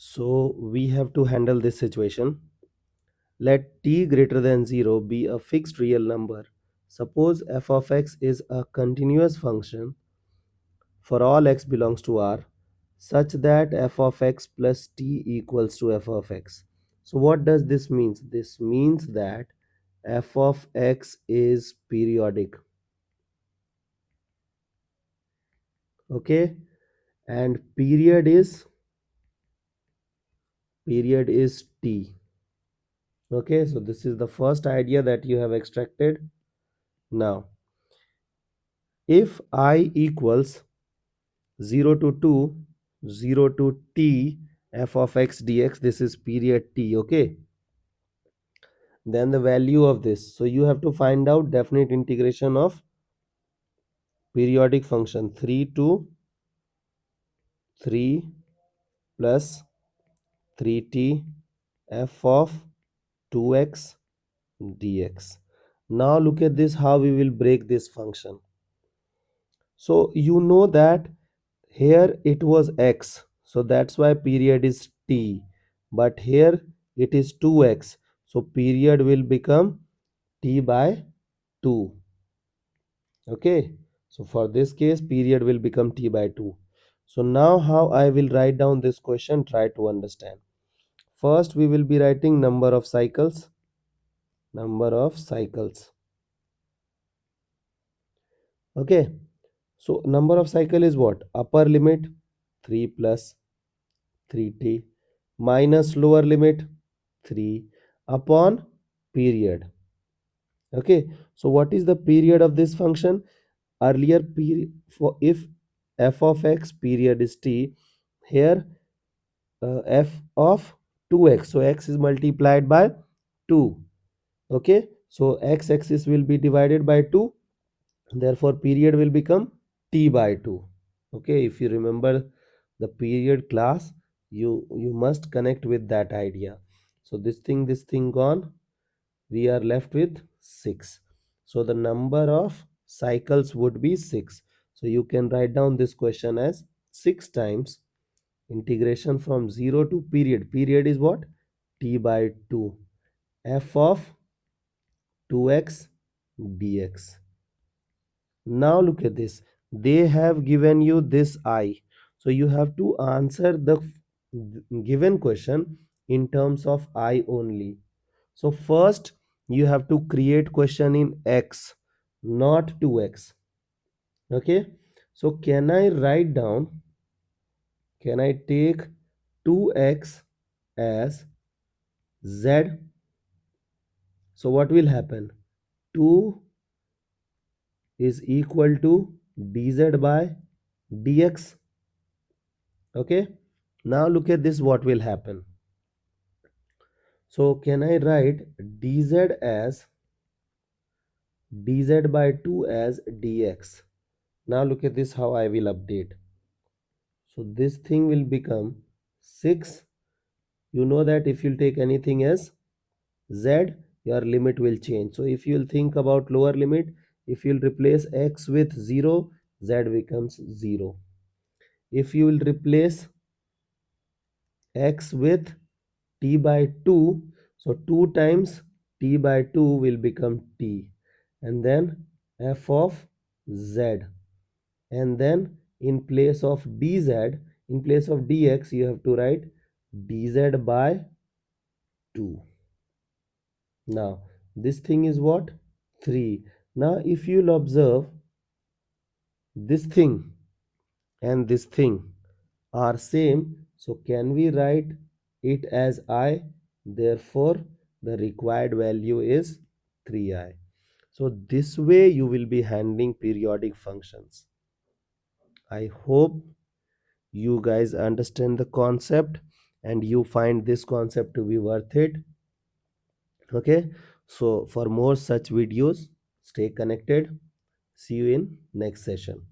So we have to handle this situation. Let t greater than 0 be a fixed real number. Suppose f of x is a continuous function for all x belongs to R such that f of x plus t equals to f of x. So what does this mean? This means that f of x is periodic. Okay, and period is t. Okay, so this is the first idea that you have extracted. Now if I equals 0 to 2, 0 to t f of x dx, this is period t. Okay, then the value of this, so you have to find out definite integration of periodic function 3 to 3 plus 3t f of 2x dx. Now look at this, how we will break this function. So you know that here it was x, so that's why period is t, but here it is 2x, so period will become t by 2. Okay, so for this case period will become t by 2. So now how I will write down this question, try to understand. First we will be writing number of cycles. Okay, so number of cycle is what? Upper limit 3 plus 3t minus lower limit 3 upon period. Okay, so what is the period of this function? Earlier period, for if f of x period is t, here f of 2x, so x is multiplied by 2. Okay, so x axis will be divided by 2, therefore period will become t by 2. Okay, if you remember the period class, you must connect with that idea. So this thing gone, we are left with 6. So the number of cycles would be 6. So you can write down this question as 6 times integration from 0 to period is what? T by 2 f of 2x dx. Now look at this, they have given you this I, so you have to answer the given question in terms of I only. So first you have to create question in x, not 2x. Okay, so can I write down, can I take 2x as z? So what will happen? 2 is equal to dz by dx. Okay, now look at this, what will happen. So can I write dz as dz by 2 as dx? Now look at this, how I will update. So this thing will become 6. You know that if you take anything as z, your limit will change. So if you'll think about lower limit, if you'll replace x with 0, z becomes 0. If you will replace x with t by 2, so 2 times t by 2 will become t, and then f of z, and then in place of dz, in place of dx, you have to write dz by 2. Now this thing is what? 3. Now if you'll observe, this thing and this thing are same, so can we write it as I? Therefore the required value is 3i. So this way you will be handling periodic functions. I hope you guys understand the concept and you find this concept to be worth it. Okay, so for more such videos, stay connected. See you in next session.